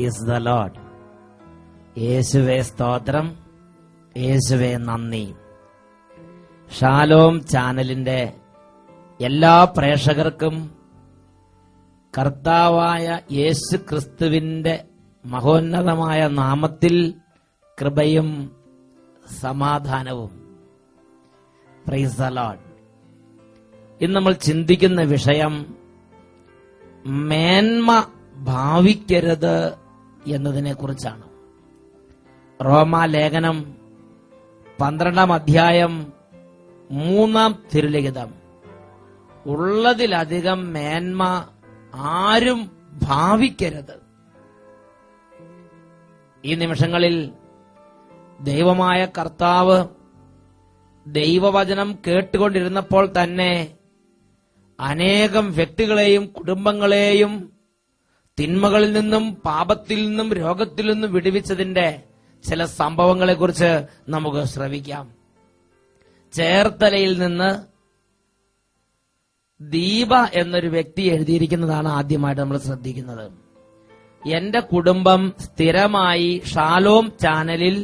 Praise the Lord. യേശുവേ സ്തോത്രം, യേശുവേ നന്ദി. ഷാലോം ചാനലിന്റെ എല്ലാ പ്രേക്ഷകർക്കും കർത്താവായ യേശു ക്രിസ്തുവിന്റെ മഹോന്നതമായ നാമത്തിൽ കൃപയും സമാധാനവും. Praise the Lord. ഇന്ന് നമ്മൾ ചിന്തിക്കുന്ന വിഷയം മേന്മ ഭാവിക്കരുത് എന്നതിനെ കുറിച്ചാണ്. റോമാലേഖനം 12-ാം അധ്യായം 3-ാം തിരുലിഖിതം. ഉള്ളതിലധികം മേന്മ ആരും ഭാവിക്കരുത്. ഈ നിമിഷങ്ങളിൽ ദൈവമായ കർത്താവ് ദൈവവചനം കേട്ടുകൊണ്ടിരുന്നപ്പോൾ തന്നെ അനേകം വ്യക്തികളെയും കുടുംബങ്ങളെയും തിന്മകളിൽ നിന്നും പാപത്തിൽ നിന്നും രോഗത്തിൽ നിന്നും വിടുവിച്ചതിന്റെ ചില സംഭവങ്ങളെക്കുറിച്ച് നമുക്ക് ശ്രവിക്കാം. ചേർത്തലയിൽ നിന്ന് ദീപ എന്നൊരു വ്യക്തി എഴുതിയിരിക്കുന്നതാണ് ആദ്യമായിട്ട് നമ്മൾ ശ്രദ്ധിക്കുന്നത്. എന്റെ കുടുംബം സ്ഥിരമായി ഷാലോം ചാനലിൽ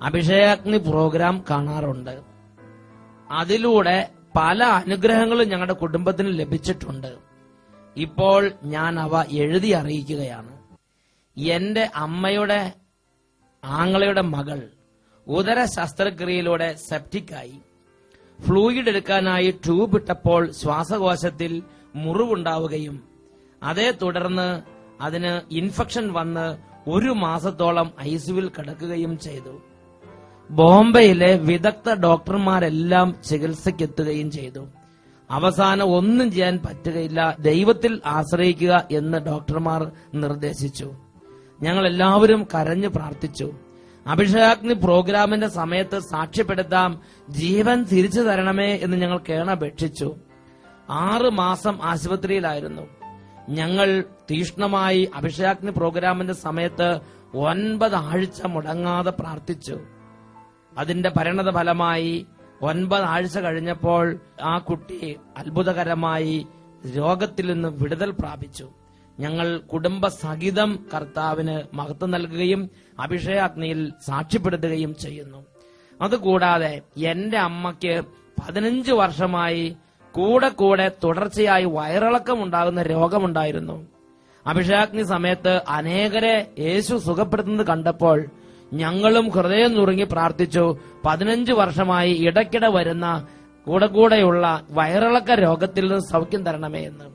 അഭിഷേകാഗ്നി പ്രോഗ്രാം കാണാറുണ്ട്. അതിലൂടെ പല അനുഗ്രഹങ്ങളും ഞങ്ങളുടെ കുടുംബത്തിന് ലഭിച്ചിട്ടുണ്ട്. ഇപ്പോൾ ഞാൻ അവ എഴുതി അറിയിക്കുകയാണ്. എന്റെ അമ്മയുടെ ആങ്ങളയുടെ മകൾ ഉദര ശസ്ത്രക്രിയയിലൂടെ സെപ്റ്റിക്കായി. ഫ്ലൂയിഡ് എടുക്കാനായി ട്യൂബ് ഇട്ടപ്പോൾ ശ്വാസകോശത്തിൽ മുറിവുണ്ടാവുകയും അതേ തുടർന്ന് അതിന് ഇൻഫെക്ഷൻ വന്ന് 1 മാസത്തോളം ഐസിയുവിൽ കിടക്കുകയും ചെയ്തു. ബോംബെയിലെ വിദഗ്ധ ഡോക്ടർമാരെല്ലാം ചികിത്സയ്ക്കെത്തുകയും ചെയ്തു. അവസാനം ഒന്നും ചെയ്യാൻ പറ്റുകയില്ല, ദൈവത്തിൽ ആശ്രയിക്കുക എന്ന് ഡോക്ടർമാർ നിർദ്ദേശിച്ചു. ഞങ്ങൾ എല്ലാവരും കരഞ്ഞു പ്രാർത്ഥിച്ചു. അഭിഷേകാഗ്നി പ്രോഗ്രാമിന്റെ സമയത്ത് സാക്ഷ്യപ്പെടുത്താം, ജീവൻ തിരിച്ചു തരണമേ എന്ന് ഞങ്ങൾ കേണപേക്ഷിച്ചു. 6 മാസം ആശുപത്രിയിലായിരുന്നു. ഞങ്ങൾ തീഷ്ണമായി അഭിഷേകാഗ്നി പ്രോഗ്രാമിന്റെ സമയത്ത് 9 ആഴ്ച മുടങ്ങാതെ പ്രാർത്ഥിച്ചു. അതിന്റെ പരിണത ഫലമായി 9 ആഴ്ച കഴിഞ്ഞപ്പോൾ ആ കുട്ടി അത്ഭുതകരമായി രോഗത്തിൽ നിന്ന് വിടുതൽ പ്രാപിച്ചു. ഞങ്ങൾ കുടുംബസഹിതം കർത്താവിന് മഹത്വം നൽകുകയും അഭിഷേകാഗ്നിയിൽ സാക്ഷ്യപ്പെടുത്തുകയും ചെയ്യുന്നു. അതുകൂടാതെ എന്റെ അമ്മയ്ക്ക് 15 വർഷമായി കൂടെ തുടർച്ചയായി വയറിളക്കം ഉണ്ടാകുന്ന രോഗമുണ്ടായിരുന്നു. അഭിഷേകാഗ്നി സമയത്ത് അനേകരെ യേശു സുഖപ്പെടുത്തുന്നത് കണ്ടപ്പോൾ ഞങ്ങളും ഹൃദയം നുറുങ്ങി പ്രാർത്ഥിച്ചു. 15 വർഷമായി ഇടയ്ക്കിടെ വരുന്ന കൂടെയുള്ള വയറിളക്ക രോഗത്തിൽ നിന്ന് സൗഖ്യം തരണമേ എന്ന്.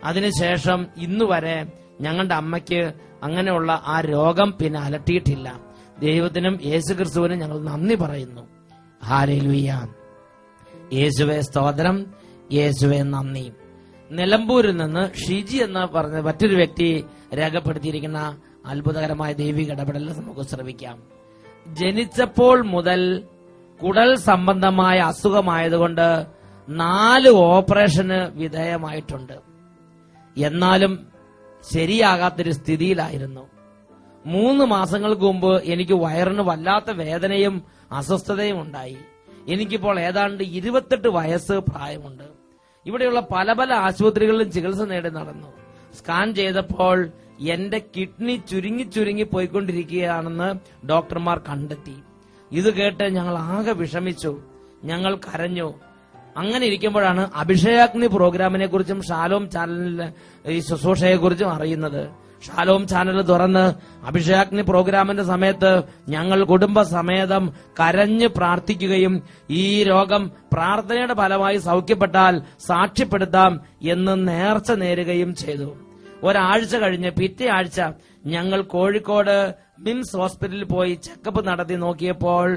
അതിനുശേഷം ഇന്നുവരെ ഞങ്ങളുടെ അമ്മയ്ക്ക് അങ്ങനെയുള്ള ആ രോഗം പിന്നെ അലട്ടിയിട്ടില്ല. ദൈവത്തിനും യേശുക്രിസ്തുവിനും ഞങ്ങൾ നന്ദി പറയുന്നു. ഹല്ലേലൂയ. യേശുവേ സ്തോത്രം, യേശുവേ നന്ദി. നിലമ്പൂരിൽ നിന്ന് ഷിജി എന്ന് പറഞ്ഞ മറ്റൊരു വ്യക്തി രേഖപ്പെടുത്തിയിരിക്കുന്ന അത്ഭുതകരമായ ദൈവിക ഇടപെടൽ നമുക്ക് ശ്രമിക്കാം. ജനിച്ചപ്പോൾ മുതൽ കുടൽ സംബന്ധമായ അസുഖമായതുകൊണ്ട് 4 ഓപ്പറേഷന് വിധേയമായിട്ടുണ്ട്. എന്നാലും ശരിയാകാത്തൊരു സ്ഥിതിയിലായിരുന്നു. 3 മാസങ്ങൾക്ക് മുമ്പ് എനിക്ക് വയറിന് വല്ലാത്ത വേദനയും അസ്വസ്ഥതയും ഉണ്ടായി. എനിക്കിപ്പോൾ ഏതാണ്ട് 28 വയസ്സ് പ്രായമുണ്ട്. ഇവിടെയുള്ള പല ആശുപത്രികളിലും ചികിത്സ നേടി നടന്നു. സ്കാൻ ചെയ്തപ്പോൾ എന്റെ കിഡ്നി ചുരുങ്ങി പോയിക്കൊണ്ടിരിക്കുകയാണെന്ന് ഡോക്ടർമാർ കണ്ടെത്തി. ഇത് കേട്ട് ഞങ്ങൾ ആകെ വിഷമിച്ചു. ഞങ്ങൾ കരഞ്ഞു. അങ്ങനെ ഇരിക്കുമ്പോഴാണ് അഭിഷേകാഗ്നി പ്രോഗ്രാമിനെ കുറിച്ചും ഷാലോം ചാനലിലെ ഈ ശുശ്രൂഷയെ കുറിച്ചും അറിയുന്നത്. ഷാലോം ചാനൽ തുറന്ന് അഭിഷേകാഗ്നി പ്രോഗ്രാമിന്റെ സമയത്ത് ഞങ്ങൾ കുടുംബസമേതം കരഞ്ഞ് പ്രാർത്ഥിക്കുകയും ഈ രോഗം പ്രാർത്ഥനയുടെ ഫലമായി സൗഖ്യപ്പെട്ടാൽ സാക്ഷ്യപ്പെടുത്താം എന്ന് നേർച്ച നേരുകയും ചെയ്തു. ഒരാഴ്ച കഴിഞ്ഞ് പിറ്റേ ആഴ്ച ഞങ്ങൾ കോഴിക്കോട് മിംസ് ഹോസ്പിറ്റലിൽ പോയി ചെക്കപ്പ് നടത്തി നോക്കിയപ്പോൾ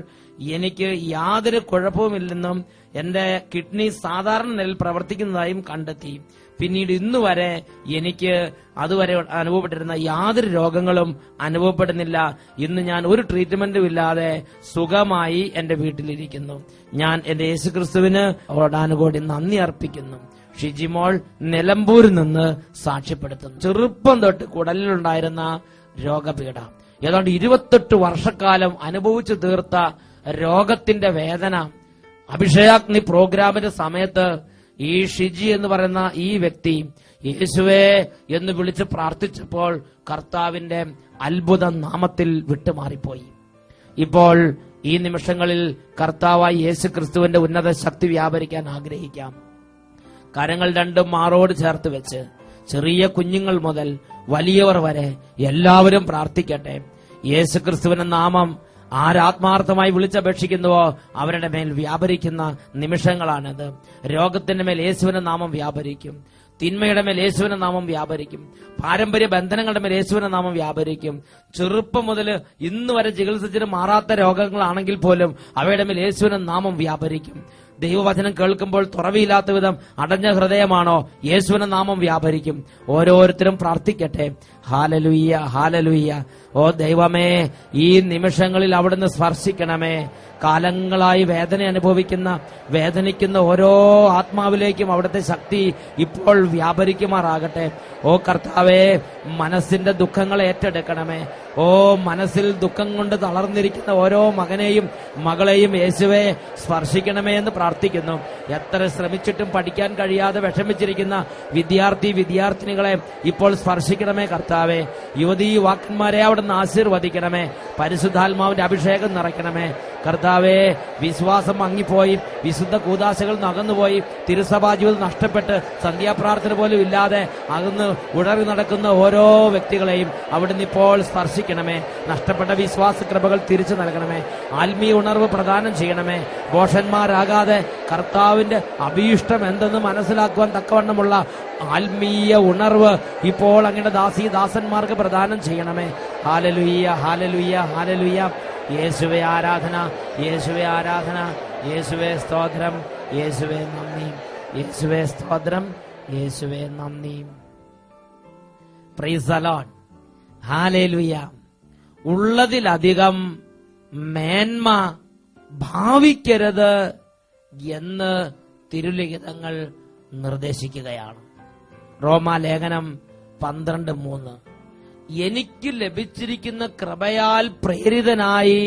എനിക്ക് യാതൊരു കുഴപ്പവുമില്ലെന്നും എന്റെ കിഡ്നി സാധാരണ നിലയിൽ പ്രവർത്തിക്കുന്നതായും കണ്ടെത്തി. പിന്നീട് ഇന്നുവരെ എനിക്ക് അതുവരെ അനുഭവപ്പെട്ടിരുന്ന യാതൊരു രോഗങ്ങളും അനുഭവപ്പെടുന്നില്ല. ഇന്ന് ഞാൻ ഒരു ട്രീറ്റ്മെന്റും ഇല്ലാതെ സുഖമായി എന്റെ വീട്ടിലിരിക്കുന്നു. ഞാൻ എന്റെ യേശുക്രിസ്തുവിന് കോടാനുകോടി നന്ദി അർപ്പിക്കുന്നു. ഷിജിമോൾ നിലമ്പൂരിൽ നിന്ന് സാക്ഷ്യപ്പെടുത്തുന്നു. ചെറുപ്പം തൊട്ട് കുടലിലുണ്ടായിരുന്ന രോഗപീഠ ഏതാണ്ട് 28 വർഷക്കാലം അനുഭവിച്ചു തീർത്ത രോഗത്തിന്റെ വേദന അഭിഷേകാഗ്നി പ്രോഗ്രാമിന്റെ സമയത്ത് ഈ ഷിജി എന്ന് പറയുന്ന ഈ വ്യക്തി യേശുവേ എന്ന് വിളിച്ച് പ്രാർത്ഥിച്ചപ്പോൾ കർത്താവിന്റെ അത്ഭുത നാമത്തിൽ വിട്ടുമാറിപ്പോയി. ഇപ്പോൾ ഈ നിമിഷങ്ങളിൽ കർത്താവായി യേശു ക്രിസ്തുവിന്റെ ഉന്നത ശക്തി വ്യാപരിക്കാൻ ആഗ്രഹിക്കാം. കരങ്ങൾ രണ്ടും മാറോട് ചേർത്ത് വെച്ച് ചെറിയ കുഞ്ഞുങ്ങൾ മുതൽ വലിയവർ വരെ എല്ലാവരും പ്രാർത്ഥിക്കട്ടെ. യേശു ക്രിസ്തുവിന്റെ നാമം ആരാത്മാർത്ഥമായി വിളിച്ചപേക്ഷിക്കുന്നുവോ അവരുടെ മേൽ വ്യാപരിക്കുന്ന നിമിഷങ്ങളാണിത്. രോഗത്തിന്റെ മേൽ യേശുവിന്റെ നാമം വ്യാപരിക്കും. തിന്മയുടെ മേൽ യേശുവിന്റെ നാമം വ്യാപരിക്കും. പാരമ്പര്യ ബന്ധനങ്ങളുടെ മേൽ യേശുവിന്റെ നാമം വ്യാപരിക്കും. ചെറുപ്പം മുതൽ ഇന്ന് വരെ ചികിത്സിച്ചിട്ട് മാറാത്ത രോഗങ്ങളാണെങ്കിൽ പോലും അവയുടെ മേൽ യേശുവിന്റെ നാമം വ്യാപരിക്കും. ദൈവവചനം കേൾക്കുമ്പോൾ തുറവിയില്ലാത്ത വിധം അടഞ്ഞ ഹൃദയമാണോ, യേശുവിന്റെ നാമം വ്യാപരിക്കും. ഓരോരുത്തരും പ്രാർത്ഥിക്കട്ടെ. ഹാലലുയ്യ, ഹാലലുയ്യ. ഓ ദൈവമേ, ഈ നിമിഷങ്ങളിൽ അവിടുന്ന് സ്പർശിക്കണമേ. കാലങ്ങളായി വേദന അനുഭവിക്കുന്ന വേദനിക്കുന്ന ഓരോ ആത്മാവിലേക്കും അവിടുത്തെ ശക്തി ഇപ്പോൾ വ്യാപരിക്കുമാറാകട്ടെ. ഓ കർത്താവേ, മനസ്സിന്റെ ദുഃഖങ്ങൾ ഏറ്റെടുക്കണമേ. ഓ മനസ്സിൽ ദുഃഖം കൊണ്ട് തളർന്നിരിക്കുന്ന ഓരോ മകനെയും മകളെയും യേശുവേ സ്പർശിക്കണമേ എന്ന് പ്രാർത്ഥിക്കുന്നു. എത്ര ശ്രമിച്ചിട്ടും പഠിക്കാൻ കഴിയാതെ വിഷമിച്ചിരിക്കുന്ന വിദ്യാർത്ഥിനികളെ ഇപ്പോൾ സ്പർശിക്കണമേ കർത്താവേ. യുവതീ യുവാക്കന്മാരെ അവിടുന്ന് ആശീർവദിക്കണമേ. പരിശുദ്ധാത്മാവിന്റെ അഭിഷേകം നിറയ്ക്കണമേ കർത്താവേ. വിശ്വാസം മങ്ങിപ്പോയി, വിശുദ്ധ കൂദാശകൾ നകന്നുപോയി, തിരുസഭാ ജീവിതം നഷ്ടപ്പെട്ട് സന്ധ്യാപ്രാർത്ഥന പോലും ഇല്ലാതെ അകന്ന് ഉടറി നടക്കുന്ന ഓരോ വ്യക്തികളെയും അവിടുന്ന് ഇപ്പോൾ സ്പർശിക്കണമേ. നഷ്ടപ്പെട്ട വിശ്വാസ കൃപകൾ തിരിച്ചു നൽകണമേ. ആത്മീയ ഉണർവ് പ്രദാനം ചെയ്യണമേ. ഘോഷന്മാരാകാതെ കർത്താവിന്റെ അഭീഷ്ടം എന്തെന്ന് മനസ്സിലാക്കുവാൻ തക്കവണ്ണമുള്ള ആത്മീയ ഉണർവ് ഇപ്പോൾ അങ്ങയുടെ ദാസന്മാർക്ക് പ്രദാനം ചെയ്യണമേ. ഹാലലുയ്യ, ഹാലലുയ്യ, ഹാലലുയ്യ. യേശുവേ ആരാധന, യേശുവേ ആരാധന, യേശുവേ സ്തോത്രം, യേശുവേ നന്ദി, യേശുവേ സ്തോത്രം, യേശുവേ നന്ദി. Praise the Lord. ഹല്ലേലൂയ. ഉള്ളതിലധികം മേന്മ ഭാവിക്കരുത് എന്ന് തിരുലിഖിതങ്ങൾ നിർദ്ദേശിക്കുകയാണ്. റോമാലേഖനം 12:3. എനിക്ക് ലഭിച്ചിരിക്കുന്ന കൃപയാൽ പ്രേരിതനായി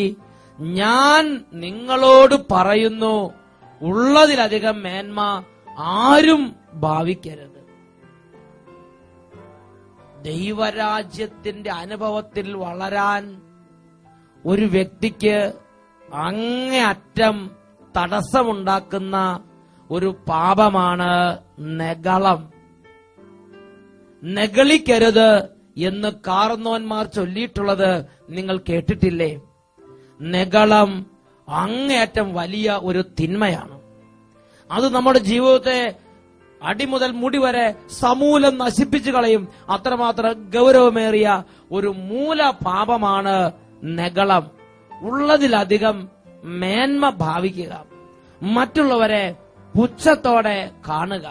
ഞാൻ നിങ്ങളോട് പറയുന്നു, ഉള്ളതിലധികം മേന്മ ആരും ഭാവിക്കരുത്. ദൈവരാജ്യത്തിന്റെ അനുഭവത്തിൽ വളരാൻ ഒരു വ്യക്തിക്ക് അങ്ങേയറ്റം തടസ്സമുണ്ടാക്കുന്ന ഒരു പാപമാണ് നെഗളം. നെഗളിക്കരുത് എന്ന് കാർന്നോന്മാർ ചൊല്ലിയിട്ടുള്ളത് നിങ്ങൾ കേട്ടിട്ടില്ലേ? നെഗളം അങ്ങേയറ്റം വലിയ ഒരു തിന്മയാണ്. അത് നമ്മുടെ ജീവിതത്തെ അടിമുതൽ മുടി വരെ സമൂലം നശിപ്പിച്ചു കളയും. അത്രമാത്രം ഗൗരവമേറിയ ഒരു മൂല പാപമാണ് നെഗളം. ഉള്ളതിലധികം മേന്മ ഭാവിക്കുക, മറ്റുള്ളവരെ പുച്ഛത്തോടെ കാണുക.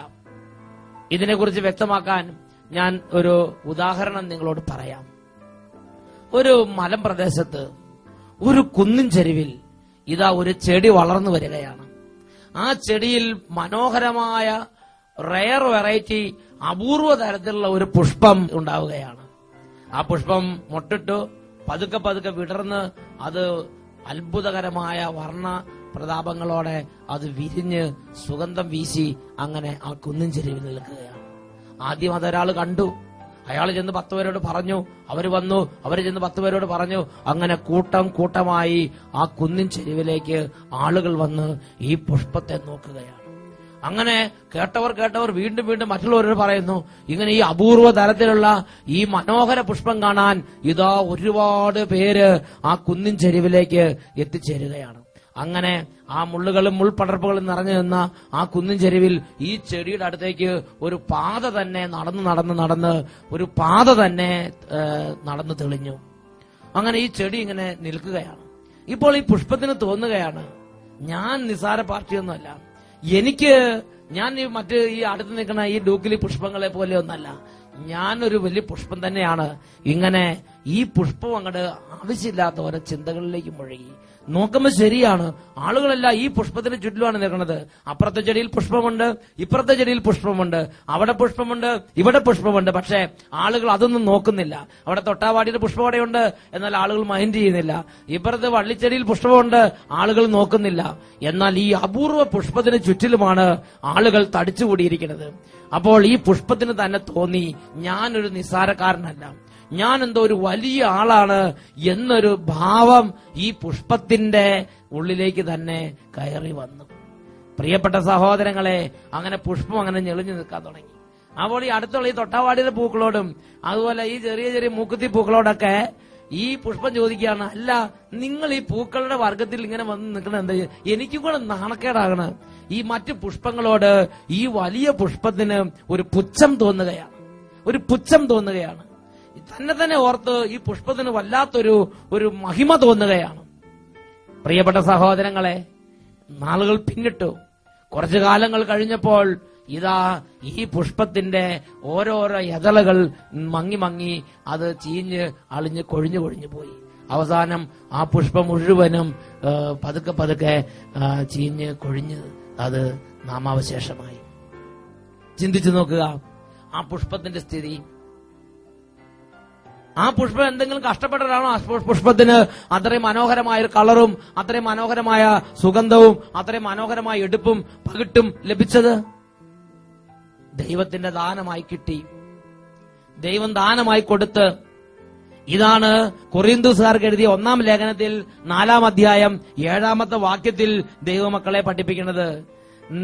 ഇതിനെക്കുറിച്ച് വ്യക്തമാക്കാൻ ഞാൻ ഒരു ഉദാഹരണം നിങ്ങളോട് പറയാം. ഒരു മലമ്പ്രദേശത്ത് ഒരു കുന്നിൻ ചെരുവിൽ ഇതാ ഒരു ചെടി വളർന്നു വരികയാണ്. ആ ചെടിയിൽ മനോഹരമായ റെയർ വെറൈറ്റി അപൂർവ തരത്തിലുള്ള ഒരു പുഷ്പം ഉണ്ടാവുകയാണ്. ആ പുഷ്പം മൊട്ടിട്ടു പതുക്കെ പതുക്കെ വിടർന്ന് അത് അത്ഭുതകരമായ വർണ്ണ പ്രതാപങ്ങളോടെ അത് വിരിഞ്ഞ് സുഗന്ധം വീശി അങ്ങനെ ആ കുന്നിൻ ചെരുവിൽ നിൽക്കുകയാണ്. ആദ്യം അതൊരാൾ കണ്ടു. അയാൾ ചെന്ന് 10 പേരോട് പറഞ്ഞു. അവര് വന്നു. അവര് ചെന്ന് 10 പേരോട് പറഞ്ഞു. അങ്ങനെ കൂട്ടം കൂട്ടമായി ആ കുന്നിൻ ചെരുവിലേക്ക് ആളുകൾ വന്ന് ഈ പുഷ്പത്തെ നോക്കുകയാണ്. അങ്ങനെ കേട്ടവർ വീണ്ടും വീണ്ടും മറ്റുള്ളവരോട് പറയുന്നു, ഇങ്ങനെ ഈ അപൂർവ തരത്തിലുള്ള ഈ മനോഹര പുഷ്പം കാണാൻ ഇതാ ഒരുപാട് പേര് ആ കുന്നിൻ ചെരുവിലേക്ക് എത്തിച്ചേരുകയാണ്. അങ്ങനെ ആ മുള്ളുകളും മുൾപടർപ്പുകളും നിറഞ്ഞു നിന്ന ആ കുന്നിൻ ചെരുവിൽ ഈ ചെടിയുടെ അടുത്തേക്ക് ഒരു പാത തന്നെ നടന്ന് ഒരു പാത തന്നെ നടന്നു തെളിഞ്ഞു. അങ്ങനെ ഈ ചെടി ഇങ്ങനെ നിൽക്കുകയാണ്. ഇപ്പോൾ ഈ പുഷ്പത്തിന് തോന്നുകയാണ്, ഞാൻ നിസാര പാർട്ടിയൊന്നുമല്ല, ഞാൻ ഈ അടുത്ത് നിൽക്കുന്ന ഈ ഡൂക്കിലി പുഷ്പങ്ങളെ പോലെ ഒന്നല്ല, ഞാനൊരു വലിയ പുഷ്പം തന്നെയാണ്. ഇങ്ങനെ ഈ പുഷ്പം അങ്ങോട്ട് ആവശ്യമില്ലാത്ത ഓരോ ചിന്തകളിലേക്ക് മുഴുകി നോക്കുമ്പോൾ ശരിയാണ്, ആളുകളെല്ലാം ഈ പുഷ്പത്തിന് ചുറ്റിലുമാണ് നിൽക്കുന്നത്. അപ്പുറത്തെ ചെടിയിൽ പുഷ്പമുണ്ട്, ഇപ്പുറത്തെ ചെടിയിൽ പുഷ്പമുണ്ട്, അവിടെ പുഷ്പമുണ്ട്, ഇവിടെ പുഷ്പമുണ്ട്. പക്ഷേ ആളുകൾ അതൊന്നും നോക്കുന്നില്ല. അവിടെ തൊട്ടാവാടിയുടെ പുഷ്പം അവിടെയുണ്ട്, എന്നാൽ ആളുകൾ മൈൻഡ് ചെയ്യുന്നില്ല. ഇപ്പുറത്ത് വള്ളിച്ചെടിയിൽ പുഷ്പമുണ്ട്, ആളുകൾ നോക്കുന്നില്ല. എന്നാൽ ഈ അപൂർവ പുഷ്പത്തിന് ചുറ്റിലുമാണ് ആളുകൾ തടിച്ചുകൂടിയിരിക്കുന്നത്. അപ്പോൾ ഈ പുഷ്പത്തിന് തന്നെ തോന്നി, ഞാനൊരു നിസ്സാരക്കാരനല്ല, ഞാൻ എന്തോ ഒരു വലിയ ആളാണ് എന്നൊരു ഭാവം ഈ പുഷ്പത്തിന്റെ ഉള്ളിലേക്ക് തന്നെ കയറി വന്നു. പ്രിയപ്പെട്ട സഹോദരങ്ങളെ, അങ്ങനെ പുഷ്പം അങ്ങനെ ഞെളിഞ്ഞു നിൽക്കാൻ തുടങ്ങി. അപ്പോൾ ഈ അടുത്തുള്ള ഈ തൊട്ടാവാടിയുടെ പൂക്കളോടും അതുപോലെ ഈ ചെറിയ ചെറിയ മൂക്കുത്തി പൂക്കളോടൊക്കെ ഈ പുഷ്പം ചോദിക്കുകയാണ്, അല്ല, നിങ്ങൾ ഈ പൂക്കളുടെ വർഗത്തിൽ ഇങ്ങനെ വന്ന് നിൽക്കണ എന്താ? എനിക്കും കൂടെ നാണക്കേടാകണം. ഈ മറ്റു പുഷ്പങ്ങളോട് ഈ വലിയ പുഷ്പത്തിന് ഒരു പുച്ഛം തോന്നുകയാണ്. തന്നെ ഓർത്ത് ഈ പുഷ്പത്തിന് വല്ലാത്തൊരു മഹിമ തോന്നുകയാണ്. പ്രിയപ്പെട്ട സഹോദരങ്ങളെ, നാളുകൾ പിന്നിട്ടു. കുറച്ചു കാലങ്ങൾ കഴിഞ്ഞപ്പോൾ ഇതാ ഈ പുഷ്പത്തിന്റെ ഓരോരോ എതളകൾ മങ്ങി അത് ചീഞ്ഞ് അളിഞ്ഞ് കൊഴിഞ്ഞു പോയി. അവസാനം ആ പുഷ്പം മുഴുവനും പതുക്കെ ചീഞ്ഞ് കൊഴിഞ്ഞ് അത് നാമാവശേഷമായി. ചിന്തിച്ചു നോക്കുക ആ പുഷ്പത്തിന്റെ സ്ഥിതി. ആ പുഷ്പം എന്തെങ്കിലും കഷ്ടപ്പെട്ടതാണോ ആ പുഷ്പത്തിന് അത്രയും മനോഹരമായ ഒരു കളറും അത്രയും മനോഹരമായ സുഗന്ധവും അത്രയും മനോഹരമായ എടുപ്പും പകിട്ടും ലഭിച്ചത്? ദൈവത്തിന്റെ ദാനമായി കിട്ടി, ദൈവം ദാനമായി കൊടുത്ത്. ഇതാണ് കൊറിന്തോസുകാർക്ക് എഴുതിയ 1-ാം ലേഖനത്തിൽ 4-ാം അധ്യായം 7-ാമത്തെ വാക്യത്തിൽ ദൈവമക്കളെ പഠിപ്പിക്കുന്നത്.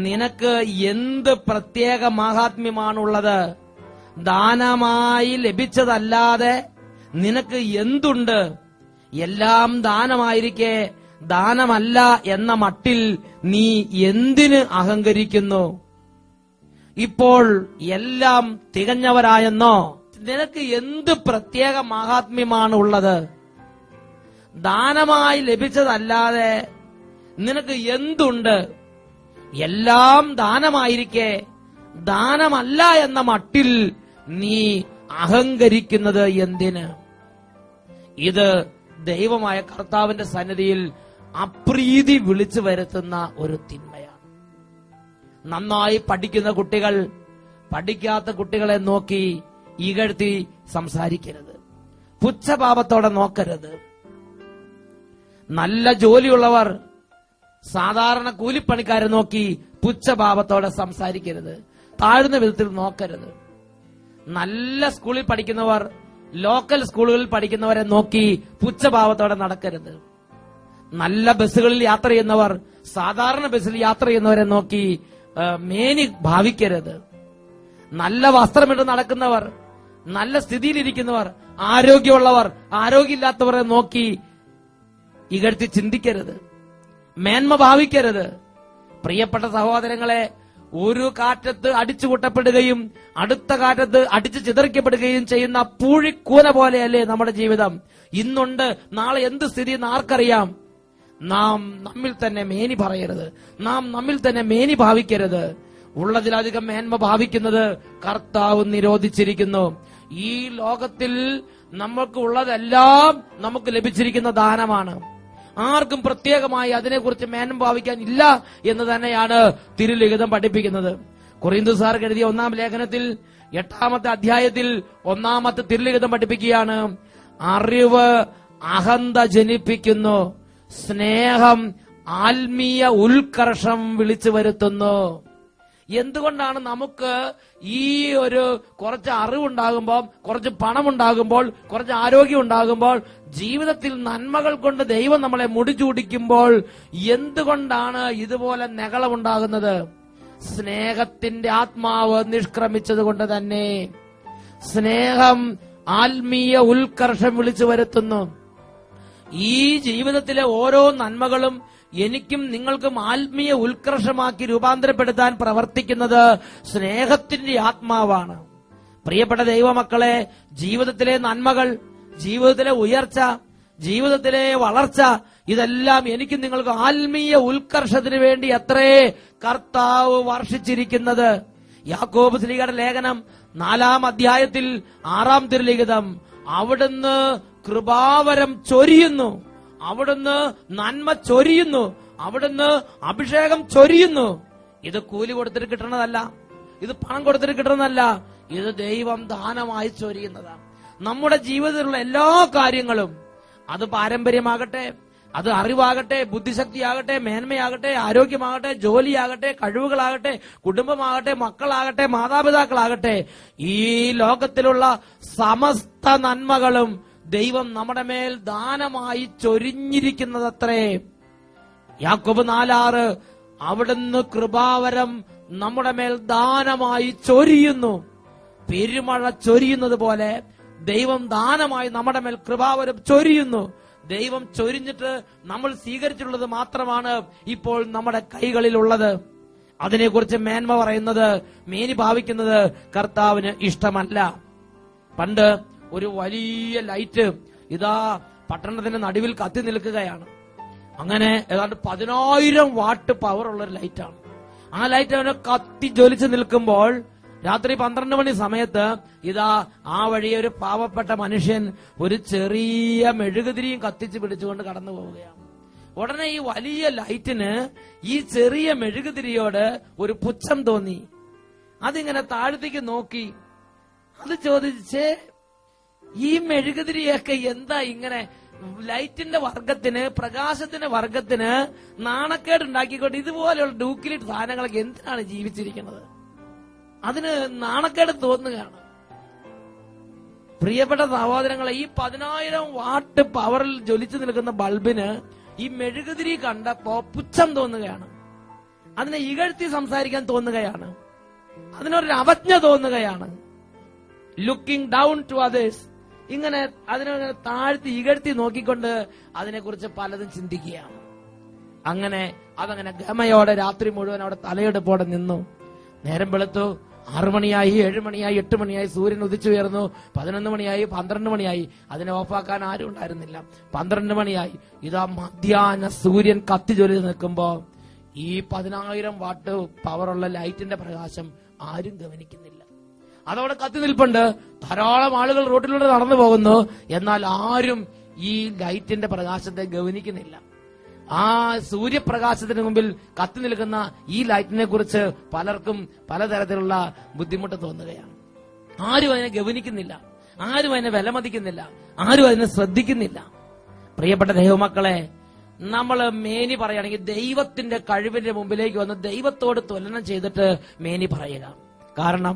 നിനക്ക് എന്ത് പ്രത്യേക മഹാത്മ്യമാണുള്ളത്? ദാനമായി ലഭിച്ചതല്ലാതെ നിനക്ക് എന്തുണ്ട്? എല്ലാം ദാനമായിരിക്കെ ദാനമല്ല എന്ന മട്ടിൽ നീ എന്തിന് അഹങ്കരിക്കുന്നു? ഇപ്പോൾ എല്ലാം തികഞ്ഞവരായെന്നോ? നിനക്ക് എന്ത് പ്രത്യേക മഹാത്മ്യമാണ് ഉള്ളത്? ദാനമായി ലഭിച്ചതല്ലാതെ നിനക്ക് എന്തുണ്ട്? എല്ലാം ദാനമായിരിക്കെ ദാനമല്ല എന്ന മട്ടിൽ നീ അഹങ്കരിക്കുന്നത് എന്തിന്? ഇത് ദൈവമായ കർത്താവിന്റെ സന്നിധിയിൽ അപ്രീതി വിളിച്ചു വരുത്തുന്ന ഒരു തിന്മയാണ്. നന്നായി പഠിക്കുന്ന കുട്ടികൾ പഠിക്കാത്ത കുട്ടികളെ നോക്കി ഇകഴ്ത്തി സംസാരിക്കരുത്, പുച്ഛഭാവത്തോടെ നോക്കരുത്. നല്ല ജോലിയുള്ളവർ സാധാരണ കൂലിപ്പണിക്കാരെ നോക്കി പുച്ഛഭാവത്തോടെ സംസാരിക്കരുത്, താഴ്ന്ന വിധത്തിൽ നോക്കരുത്. നല്ല സ്കൂളിൽ പഠിക്കുന്നവർ ലോക്കൽ സ്കൂളുകളിൽ പഠിക്കുന്നവരെ നോക്കി പുച്ഛഭാവത്തോടെ നടക്കരുത്. നല്ല ബസ്സുകളിൽ യാത്ര ചെയ്യുന്നവർ സാധാരണ ബസ്സിൽ യാത്ര ചെയ്യുന്നവരെ നോക്കി മേനി ഭാവിക്കരുത്. നല്ല വസ്ത്രമിട്ട് നടക്കുന്നവർ, നല്ല സ്ഥിതിയിലിരിക്കുന്നവർ, ആരോഗ്യമുള്ളവർ ആരോഗ്യമില്ലാത്തവരെ നോക്കി ഇകഴ്ത്തി ചിന്തിക്കരുത്, മേന്മ ഭാവിക്കരുത്. പ്രിയപ്പെട്ട സഹോദരങ്ങളെ, ഒരു കാറ്റത്ത് അടിച്ചുകൂട്ടപ്പെടുകയും അടുത്ത കാറ്റത്ത് അടിച്ചു ചിതറിക്കപ്പെടുകയും ചെയ്യുന്ന പൂഴിക്കൂന പോലെയല്ലേ നമ്മുടെ ജീവിതം? ഇന്നുണ്ട്, നാളെ എന്ത് സ്ഥിതി എന്ന് ആർക്കറിയാം? നാം നമ്മിൽ തന്നെ മേനി പറയരുത്, നാം നമ്മിൽ തന്നെ മേനി ഭാവിക്കരുത്. ഉള്ളതിലധികം മേന്മ ഭാവിക്കുന്നത് കർത്താവ് നിരോധിച്ചിരിക്കുന്നു. ഈ ലോകത്തിൽ നമുക്ക് ഉള്ളതെല്ലാം നമുക്ക് ലഭിച്ചിരിക്കുന്ന ദാനമാണ്. ആർക്കും പ്രത്യേകമായി അതിനെക്കുറിച്ച് മേന്മ ഭാവിക്കാൻ ഇല്ല എന്ന് തന്നെയാണ് തിരുലിഖിതം പഠിപ്പിക്കുന്നത്. കൊറിന്തോസുകാർക്ക് എഴുതിയ 1-ാം ലേഖനത്തിൽ 8-ാമത്തെ അധ്യായത്തിൽ 1-ാമത്തെ തിരുലിഖിതം പഠിപ്പിക്കുകയാണ്. അറിവ് അഹന്ത ജനിപ്പിക്കുന്നു, സ്നേഹം ആത്മീയ ഉത്കർഷം വിളിച്ചു വരുത്തുന്നു. എന്തുകൊണ്ടാണ് നമുക്ക് ഈ ഒരു കുറച്ച് അറിവുണ്ടാകുമ്പോൾ, കുറച്ച് പണമുണ്ടാകുമ്പോൾ, കുറച്ച് ആരോഗ്യം ഉണ്ടാകുമ്പോൾ, ജീവിതത്തിൽ നന്മകൾ കൊണ്ട് ദൈവം നമ്മളെ മുടിചൂടിക്കുമ്പോൾ എന്തുകൊണ്ടാണ് ഇതുപോലെ നെകളമുണ്ടാകുന്നത്? സ്നേഹത്തിന്റെ ആത്മാവ് നിഷ്ക്രമിച്ചത് കൊണ്ട് തന്നെ. സ്നേഹം ആത്മീയ ഉത്കർഷം വിളിച്ചു വരുത്തുന്നു. ഈ ജീവിതത്തിലെ ഓരോ നന്മകളും എനിക്കും നിങ്ങൾക്കും ആത്മീയ ഉത്കർഷമാക്കി രൂപാന്തരപ്പെടുത്താൻ പ്രവർത്തിക്കുന്നത് സ്നേഹത്തിന്റെ ആത്മാവാണ്. പ്രിയപ്പെട്ട ദൈവമക്കളെ, ജീവിതത്തിലെ നന്മകൾ, ജീവിതത്തിലെ ഉയർച്ച, ജീവിതത്തിലെ വളർച്ച, ഇതെല്ലാം എനിക്കും നിങ്ങൾക്ക് ആത്മീയ ഉത്കർഷത്തിന് വേണ്ടി അത്രേ കർത്താവ് വർഷിച്ചിരിക്കുന്നത്. യാക്കോബ് ശ്ലീഹയുടെ ലേഖനം 4-ാം അധ്യായത്തിൽ 6-ാം തിരുലിഖിതം, അവിടുന്ന് കൃപാവരം ചൊരിയുന്നു, അവിടുന്ന് നന്മ ചൊരിയുന്നു, അവിടുന്ന് അഭിഷേകം ചൊരിയുന്നു. ഇത് കൂലി കൊടുത്തിട്ട് കിട്ടണതല്ല, ഇത് പണം കൊടുത്തിട്ട് കിട്ടുന്നതല്ല, ഇത് ദൈവം ദാനമായി ചൊരിയുന്നതാണ്. നമ്മുടെ ജീവിതത്തിലുള്ള എല്ലാ കാര്യങ്ങളും, അത് പാരമ്പര്യമാകട്ടെ, അത് അറിവാകട്ടെ, ബുദ്ധിശക്തിയാകട്ടെ, മേന്മയാകട്ടെ, ആരോഗ്യമാകട്ടെ, ജോലിയാകട്ടെ, കഴിവുകളാകട്ടെ, കുടുംബമാകട്ടെ, മക്കളാകട്ടെ, മാതാപിതാക്കളാകട്ടെ, ഈ ലോകത്തിലുള്ള സമസ്ത നന്മകളും ദൈവം നമ്മുടെ മേൽ ദാനമായി ചൊരിഞ്ഞിരിക്കുന്നതത്രേ. യാക്കോബ് 4:6 അവിടുന്ന് കൃപാവരം നമ്മുടെ മേൽ ദാനമായി ചൊരിയുന്നു. പെരുമഴ ചൊരിയുന്നത് പോലെ ദൈവം ദാനമായി നമ്മുടെ മേൽ കൃപാവരം ചൊരിയുന്നു. ദൈവം ചൊരിഞ്ഞിട്ട് നമ്മൾ സ്വീകരിച്ചിട്ടുള്ളത് മാത്രമാണ് ഇപ്പോൾ നമ്മുടെ കൈകളിലുള്ളത്. അതിനെക്കുറിച്ച് മേന്മ പറയുന്നത്, മേനി ഭാവിക്കുന്നത് കർത്താവിന് ഇഷ്ടമല്ല. പണ്ട് ഒരു വലിയ ലൈറ്റ് ഇതാ പട്ടണത്തിന്റെ നടുവിൽ കത്തി നിൽക്കുകയാണ്. അങ്ങനെ ഏതാണ്ട് 10,000 വാട്ട് പവർ ഉള്ള ഒരു ലൈറ്റാണ്. ആ ലൈറ്റ് അവനെ കത്തി ജ്വലിച്ച് നിൽക്കുമ്പോൾ രാത്രി 12 മണി സമയത്ത് ഇതാ ആ വഴി ഒരു പാവപ്പെട്ട മനുഷ്യൻ ഒരു ചെറിയ മെഴുകുതിരിയും കത്തിച്ച് പിടിച്ചുകൊണ്ട് കടന്നു പോവുകയാണ്. ഉടനെ ഈ വലിയ ലൈറ്റിന് ഈ ചെറിയ മെഴുകുതിരിയോട് ഒരു പുച്ഛം തോന്നി. അതിങ്ങനെ താഴത്തേക്ക് നോക്കി. അത് ചോദിച്ച്, ഈ മെഴുകുതിരിയൊക്കെ എന്താ ഇങ്ങനെ ലൈറ്റിന്റെ വർഗത്തിന്, പ്രകാശത്തിന്റെ വർഗത്തിന് നാണക്കേട് ഉണ്ടാക്കിക്കൊണ്ട് ഇതുപോലെയുള്ള ഡ്യൂക്കിലിറ്റ് സാധനങ്ങളൊക്കെ എന്തിനാണ് ജീവിച്ചിരിക്കുന്നത്? അതിന് നാണക്കേട് തോന്നുകയാണ്. പ്രിയപ്പെട്ട സഹോദരങ്ങളെ, ഈ 10,000 വാട്ട് പവറിൽ ജ്വലിച്ചു നിൽക്കുന്ന ബൾബിന് ഈ മെഴുകുതിരി കണ്ടപ്പോ പുച്ഛം തോന്നുകയാണ്. അതിനെ ഇകഴ്ത്തി സംസാരിക്കാൻ തോന്നുകയാണ്. അതിനൊരു അവജ്ഞ തോന്നുകയാണ്. ലുക്കിംഗ് ഡൗൺ ടു അതേഴ്സ്, ഇങ്ങനെ അതിനെ താഴ്ത്തി ഇകഴ്ത്തി നോക്കിക്കൊണ്ട് അതിനെക്കുറിച്ച് പലതും ചിന്തിക്കുകയാണ്. അങ്ങനെ അതങ്ങനെ ഗമയോടെ രാത്രി മുഴുവൻ അവിടെ തലയെടുപ്പോടെ നിന്നു. നേരം വെളുത്തു. 6 മണിയായി, 7 മണിയായി, 8 മണിയായി, സൂര്യൻ ഉദിച്ചുയർന്നു. 11 മണിയായി, 12 മണിയായി. അതിനെ ഓഫാക്കാൻ ആരും ഉണ്ടായിരുന്നില്ല. 12 മണിയായി. ഇതാ മധ്യാഹ്ന സൂര്യൻ കത്തി ജ്വലിച്ച് നിൽക്കുമ്പോ ഈ 10,000 വാട്ട് പവറുള്ള ലൈറ്റിന്റെ പ്രകാശം ആരും ഗവനിക്കുന്നില്ല. അതവിടെ കത്തി നിൽപ്പുണ്ട്. ധാരാളം ആളുകൾ റോഡിലൂടെ നടന്നു പോകുന്നു. എന്നാൽ ആരും ഈ ലൈറ്റിന്റെ പ്രകാശത്തെ ഗവനിക്കുന്നില്ല. ആ സൂര്യപ്രകാശത്തിന് മുമ്പിൽ കത്തി നിൽക്കുന്ന ഈ ലൈറ്റിനെ കുറിച്ച് പലർക്കും പലതരത്തിലുള്ള ബുദ്ധിമുട്ട് തോന്നുകയാണ്. ആരും അതിനെ ഗവനിക്കുന്നില്ല, ആരും അതിനെ വിലമതിക്കുന്നില്ല, ആരും അതിനെ ശ്രദ്ധിക്കുന്നില്ല. പ്രിയപ്പെട്ട ദൈവമക്കളെ, നമ്മൾ മേനി പറയുകയാണെങ്കിൽ ദൈവത്തിന്റെ കഴിവിന്റെ മുമ്പിലേക്ക് വന്ന് ദൈവത്തോട് തുലനം ചെയ്തിട്ട് മേനി പറയുക. കാരണം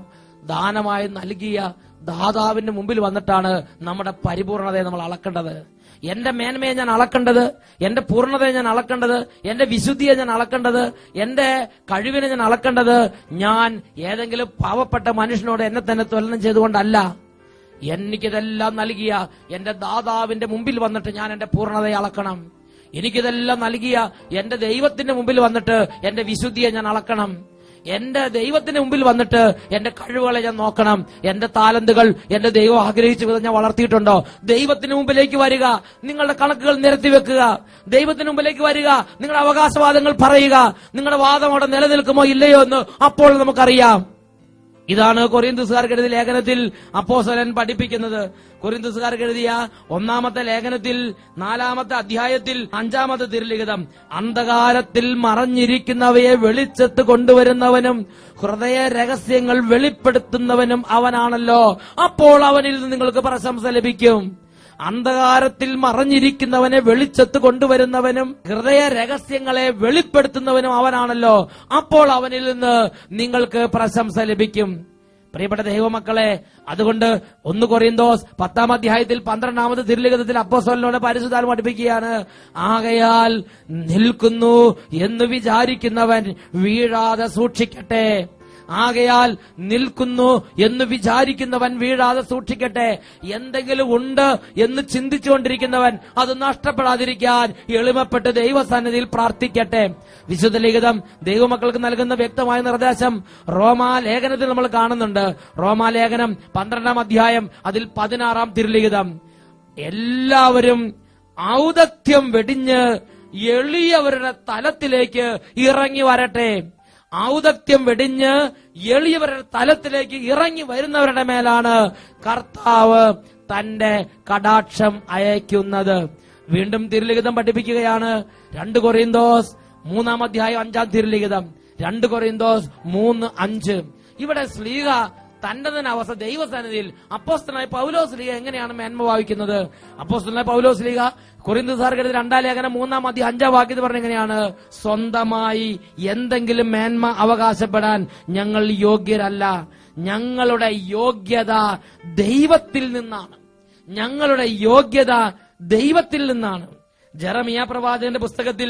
ദാനമായി നൽകിയ ദാതാവിന്റെ മുമ്പിൽ വന്നിട്ടാണ് നമ്മുടെ പരിപൂർണതയെ നമ്മൾ അളക്കേണ്ടത്. എന്റെ മേന്മയെ ഞാൻ അളക്കേണ്ടത്, എന്റെ പൂർണ്ണതയെ ഞാൻ അളക്കേണ്ടത്, എന്റെ വിശുദ്ധിയെ ഞാൻ അളക്കേണ്ടത്, എന്റെ കഴിവിനെ ഞാൻ അളക്കേണ്ടത് ഞാൻ ഏതെങ്കിലും പാവപ്പെട്ട മനുഷ്യനോട് എന്നെ തന്നെ തുലനം ചെയ്തുകൊണ്ടല്ല. എനിക്കിതെല്ലാം നൽകിയ എന്റെ ദാതാവിന്റെ മുമ്പിൽ വന്നിട്ട് ഞാൻ എന്റെ പൂർണ്ണതയെ അളക്കണം. എനിക്കിതെല്ലാം നൽകിയ എന്റെ ദൈവത്തിന്റെ മുമ്പിൽ വന്നിട്ട് എന്റെ വിശുദ്ധിയെ ഞാൻ അളക്കണം. എന്റെ ദൈവത്തിന് മുമ്പിൽ വന്നിട്ട് എന്റെ കഴിവുകളെ ഞാൻ നോക്കണം. എന്റെ താലന്തുകൾ എന്റെ ദൈവം ആഗ്രഹിച്ച വിധം ഞാൻ വളർത്തിയിട്ടുണ്ടോ? ദൈവത്തിന് മുമ്പിലേക്ക് വരിക, നിങ്ങളുടെ കണക്കുകൾ നിരത്തി വെക്കുക. ദൈവത്തിന് മുമ്പിലേക്ക് വരിക, നിങ്ങളുടെ അവകാശവാദങ്ങൾ പറയുക. നിങ്ങളുടെ വാദം അവിടെ നിലനിൽക്കുമോ ഇല്ലയോ എന്ന് അപ്പോൾ നമുക്കറിയാം. ഇതാണ് കൊരിന്ത്യസ്കാർക്ക് എഴുതിയ ലേഖനത്തിൽ അപ്പോസ്തലൻ പഠിപ്പിക്കുന്നത്. കൊരിന്ത്യസ്കാർക്ക് എഴുതിയ 1-ാമത്തെ ലേഖനത്തിൽ 4-ാമത്തെ അധ്യായത്തിൽ 5-ാമത്തെ തിരുലിഖിതം, അന്ധകാരത്തിൽ മറഞ്ഞിരിക്കുന്നവയെ വെളിച്ചത്ത് കൊണ്ടുവരുന്നവനും ഹൃദയ രഹസ്യങ്ങൾ വെളിപ്പെടുത്തുന്നവനും അവനാണല്ലോ. അപ്പോൾ അവനിൽ നിന്ന് നിങ്ങൾക്ക് പ്രശംസ ലഭിക്കും. അന്ധകാരത്തിൽ മറഞ്ഞിരിക്കുന്നവനെ വെളിച്ചത്ത് കൊണ്ടുവരുന്നവനും ഹൃദയ രഹസ്യങ്ങളെ വെളിപ്പെടുത്തുന്നവനും അവനാണല്ലോ. അപ്പോൾ അവനിൽ നിന്ന് നിങ്ങൾക്ക് പ്രശംസ ലഭിക്കും. പ്രിയപ്പെട്ട ദൈവമക്കളെ, അതുകൊണ്ട് 1 കൊരിന്തോസ് 10-ാം അധ്യായത്തിൽ 12-ാമത് തിരുലിഖിതത്തിൽ അപ്പോസ്തലനോട് പരിശുദ്ധാത്മാവ് പഠിപ്പിക്കുകയാണ്, ആകയാൽ നിൽക്കുന്നു എന്ന് വിചാരിക്കുന്നവൻ വീഴാതെ സൂക്ഷിക്കട്ടെ. ആകയാൽ നിൽക്കുന്നു എന്ന് വിചാരിക്കുന്നവൻ വീഴാതെ സൂക്ഷിക്കട്ടെ. എന്തെങ്കിലും ഉണ്ട് എന്ന് ചിന്തിച്ചുകൊണ്ടിരിക്കുന്നവൻ അത് നഷ്ടപ്പെടാതിരിക്കാൻ എളിമപ്പെട്ട് ദൈവസന്നിധിയിൽ പ്രാർത്ഥിക്കട്ടെ. വിശുദ്ധ ലിഖിതം ദൈവമക്കൾക്ക് നൽകുന്ന വ്യക്തമായ നിർദ്ദേശം റോമാലേഖനത്തിൽ നമ്മൾ കാണുന്നുണ്ട്. റോമാലേഖനം 12-ാം അധ്യായം അതിൽ 16-ാം തിരുലിഖിതം, എല്ലാവരും ഔദത്യം വെടിഞ്ഞ് എളിയവരുടെ തലത്തിലേക്ക് ഇറങ്ങി വരട്ടെ. ഔദത്യം വെടിഞ്ഞ് എളിയവരുടെ തലത്തിലേക്ക് ഇറങ്ങി വരുന്നവരുടെ മേലാണ് കർത്താവ് തന്റെ കടാക്ഷം അയക്കുന്നത്. വീണ്ടും തിരുലിഖിതം പഠിപ്പിക്കുകയാണ്. 2 കൊരിന്തോസ് 3-ാം അധ്യായം 5-ാം തിരുലിഖിതം 2 കൊരിന്തോസ് 3:5. ഇവിടെ ശ്ലീഹ തന്റെ തന്നെ അവസ്ഥ ദൈവസന്നിധിയിൽ അപ്പോസ്തലനായ പൗലോസ് ശ്ലീഹ എങ്ങനെയാണ് മേന്മ ഭാവിക്കുന്നത്? അപ്പോസ്തലനായ പൗലോസ് ശ്ലീഹ കൊരിന്ത്യർക്കെഴുതിയ 2-ാം ലേഖനം 3-ാം അധ്യായം 5-ാം വാക്യത്തിൽ പറഞ്ഞ എങ്ങനെയാണ്? സ്വന്തമായി എന്തെങ്കിലും മേന്മ അവകാശപ്പെടാൻ ഞങ്ങൾ യോഗ്യരല്ല. ഞങ്ങളുടെ യോഗ്യത ദൈവത്തിൽ നിന്നാണ്. ഞങ്ങളുടെ യോഗ്യത ദൈവത്തിൽ നിന്നാണ്. ജെറമിയ പ്രവാചകന്റെ പുസ്തകത്തിൽ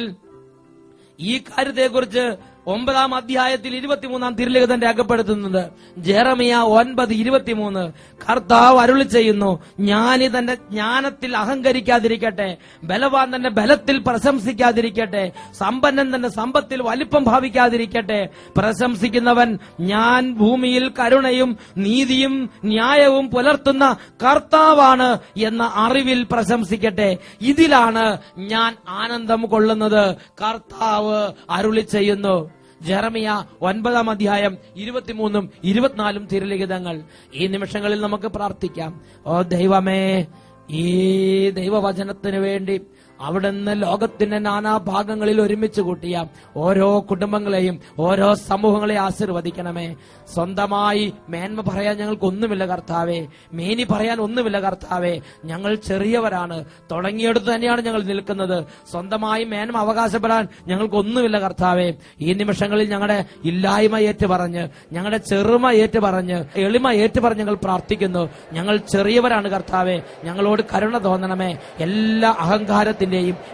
ഈ കാര്യത്തെക്കുറിച്ച് 9-ാം അധ്യായത്തിൽ 23-ാം തിരുലിഖിതം രേഖപ്പെടുത്തുന്നത്. ജെറമിയ 9:23 കർത്താവ് അരുളി ചെയ്യുന്നു, ജ്ഞാനി തന്റെ ജ്ഞാനത്തിൽ അഹങ്കരിക്കാതിരിക്കട്ടെ, ബലവാൻ തന്റെ ബലത്തിൽ പ്രശംസിക്കാതിരിക്കട്ടെ, സമ്പന്നൻ തന്റെ സമ്പത്തിൽ വലിപ്പം ഭാവിക്കാതിരിക്കട്ടെ. പ്രശംസിക്കുന്നവൻ ഞാൻ ഭൂമിയിൽ കരുണയും നീതിയും ന്യായവും പുലർത്തുന്ന കർത്താവാണ് എന്ന അറിവിൽ പ്രശംസിക്കട്ടെ. ഇതിലാണ് ഞാൻ ആനന്ദം കൊള്ളുന്നത്, കർത്താവ് അരുളി ചെയ്യുന്നു. ജെറമിയ 9-ാം അധ്യായം 23-ഉം 24-ഉം തിരുലിഖിതങ്ങൾ. ഈ നിമിഷങ്ങളിൽ നമുക്ക് പ്രാർത്ഥിക്കാം. ഓ ദൈവമേ, ഈ ദൈവവചനത്തിന് വേണ്ടി അവിടുന്ന് ലോകത്തിന്റെ നാനാഭാഗങ്ങളിൽ ഒരുമിച്ച് കൂട്ടിയ ഓരോ കുടുംബങ്ങളെയും ഓരോ സമൂഹങ്ങളെയും ആശീർവദിക്കണമേ. സ്വന്തമായി മേന്മ പറയാൻ ഞങ്ങൾക്കൊന്നുമില്ല കർത്താവേ, മേനി പറയാൻ ഒന്നുമില്ല കർത്താവേ. ഞങ്ങൾ ചെറിയവരാണ്, തുടങ്ങിയെടുത്ത് തന്നെയാണ് ഞങ്ങൾ നിൽക്കുന്നത്. സ്വന്തമായി മേന്മ അവകാശപ്പെടാൻ ഞങ്ങൾക്കൊന്നുമില്ല കർത്താവേ. ഈ നിമിഷങ്ങളിൽ ഞങ്ങളുടെ ഇല്ലായ്മ ഏറ്റുപറഞ്ഞ്, ഞങ്ങളുടെ ചെറുമ ഏറ്റുപറഞ്ഞ്, എളിമ ഏറ്റുപറഞ്ഞ് ഞങ്ങൾ പ്രാർത്ഥിക്കുന്നു. ഞങ്ങൾ ചെറിയവരാണ് കർത്താവേ, ഞങ്ങളോട് കരുണ തോന്നണമേ. എല്ലാ അഹങ്കാരത്തിന്റെയും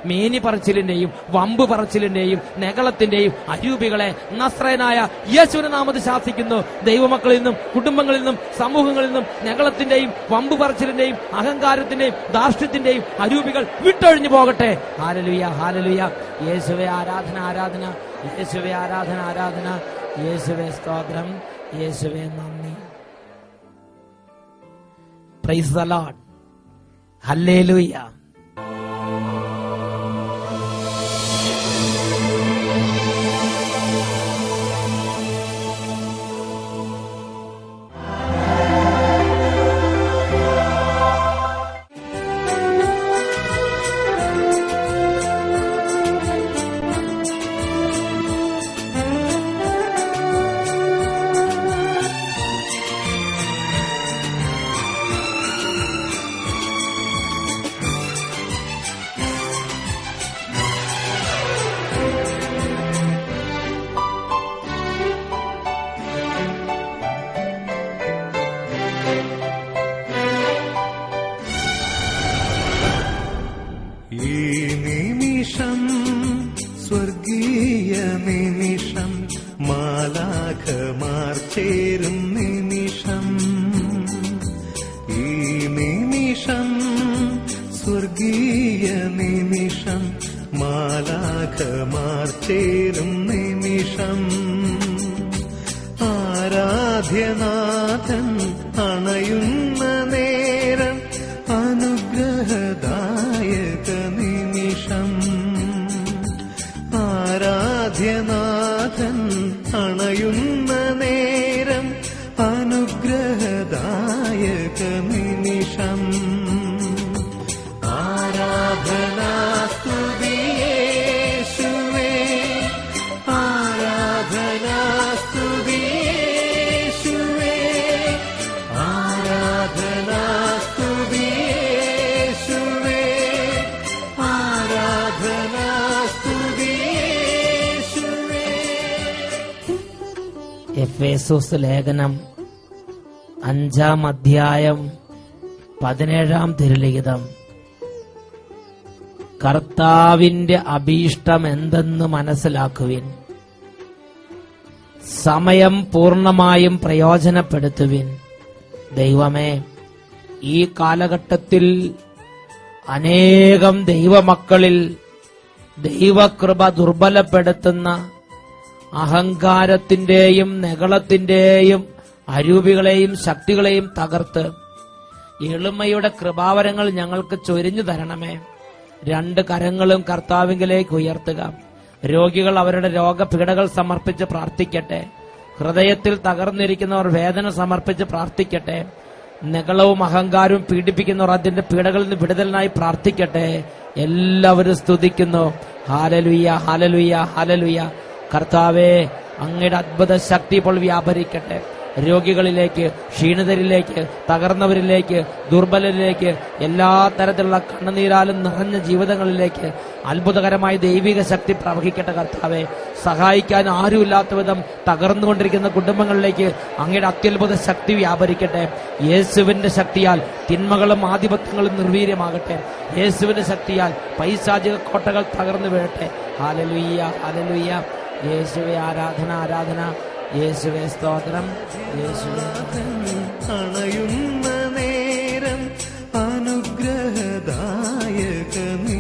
മേനി പറച്ചിലിന്റെയും വമ്പ് പറച്ചിലിന്റെയും നെകളത്തിന്റെയും അരൂപികളെ നസ്രയനായ യേശുവിന്റെ നാമത്തിൽ ശാസിക്കുന്നു. ദൈവമക്കളിൽ നിന്നും കുടുംബങ്ങളിൽ നിന്നും സമൂഹങ്ങളിൽ നിന്നും നെകളത്തിന്റെയും വമ്പ് പറച്ചിലിന്റെയും അഹങ്കാരത്തിന്റെയും ധാർഷ്ട്യത്തിന്റെയും അരൂപികൾ വിട്ടൊഴിഞ്ഞു പോകട്ടെ. Hallelujah, hallelujah. യേശുവേ ആരാധന, ആരാധന. യേശുവേ ആരാധന, ആരാധന. യേശുവേ സ്തോത്രം, യേശുവേ നന്ദി. Praise the Lord. ഹല്ലേലൂയ. സ്വർഗീയ നിമിഷം, മാലാഖമാർ ചേരും നിമിഷം. ഈ നിമിഷം സ്വർഗീയ നിമിഷം, മാലാഖമാർ ചേരും നിമിഷം. ആരാധ്യനാഥൻ അണയുന്ന നേരം, അനുഗ്രഹദായക നിമിഷം. ആരാധ്യനാഥൻ അണയുന്ന നേരം, അനുഗ്രഹദായക നിമിഷം. ആരാധനാ സ്തുതി യേശുവേ, ആരാധനാ സ്തുതി യേശുവേ, ആരാധനാ സ്തുതി യേശുവേ, ആരാധനാ സ്തുതി യേശുവേ. എഫേസോസ് ലേഖനം 5-ാം അധ്യായം 17-ാം തിരുലിഖിതം. കർത്താവിന്റെ അഭീഷ്ടം എന്തെന്ന് മനസ്സിലാക്കുവിൻ, സമയം പൂർണ്ണമായും പ്രയോജനപ്പെടുത്തുവിൻ. ദൈവമേ, ഈ കാലഘട്ടത്തിൽ അനേകം ദൈവമക്കളിൽ ദൈവകൃപ ദുർബലപ്പെടുത്തുന്ന അഹങ്കാരത്തിന്റെയും നെകളത്തിന്റെയും അരൂപികളെയും ശക്തികളെയും തകർത്ത് എളിമയുടെ കൃപാവരങ്ങൾ ഞങ്ങൾക്ക് ചൊരിഞ്ഞു തരണമേ. 2 കരങ്ങളും കർത്താവിങ്കിലേക്ക് ഉയർത്തുക. രോഗികൾ അവരുടെ രോഗപീഠകൾ സമർപ്പിച്ച് പ്രാർത്ഥിക്കട്ടെ. ഹൃദയത്തിൽ തകർന്നിരിക്കുന്നവർ വേദന സമർപ്പിച്ച് പ്രാർത്ഥിക്കട്ടെ. നിഗളവും അഹങ്കാരവും പീഡിപ്പിക്കുന്നവർ അതിന്റെ പീഡകളിൽ നിന്ന് വിടുതലിനായി പ്രാർത്ഥിക്കട്ടെ. എല്ലാവരും സ്തുതിക്കുന്നു. Hallelujah, hallelujah, hallelujah. കർത്താവേ, അങ്ങയുടെ അത്ഭുത ശക്തി ഇപ്പോൾ വ്യാപരിക്കട്ടെ. രോഗികളിലേക്ക്, ക്ഷീണിതരിലേക്ക്, തകർന്നവരിലേക്ക്, ദുർബലരിലേക്ക്, എല്ലാ തരത്തിലുള്ള കണ്ണുനീരാലും നിറഞ്ഞ ജീവിതങ്ങളിലേക്ക് അത്ഭുതകരമായ ദൈവിക ശക്തി പ്രവഹിക്കട്ടെ. കർത്താവെ, സഹായിക്കാൻ ആരുമില്ലാത്ത വിധം തകർന്നുകൊണ്ടിരിക്കുന്ന കുടുംബങ്ങളിലേക്ക് അങ്ങയുടെ അത്യത്ഭുത ശക്തി വ്യാപരിക്കട്ടെ. യേശുവിന്റെ ശക്തിയാൽ തിന്മകളും ആധിപത്യങ്ങളും നിർവീര്യമാകട്ടെ. യേശുവിന്റെ ശക്തിയാൽ പൈശാചിക കോട്ടകൾ തകർന്നു വീഴട്ടെ. Hallelujah, hallelujah. യേശുവേ ആരാധന, ആരാധന. യേശുവേ സ്തോത്രം. യേശുവേ അണയുന്ന നേരം അനുഗ്രഹദായകനീ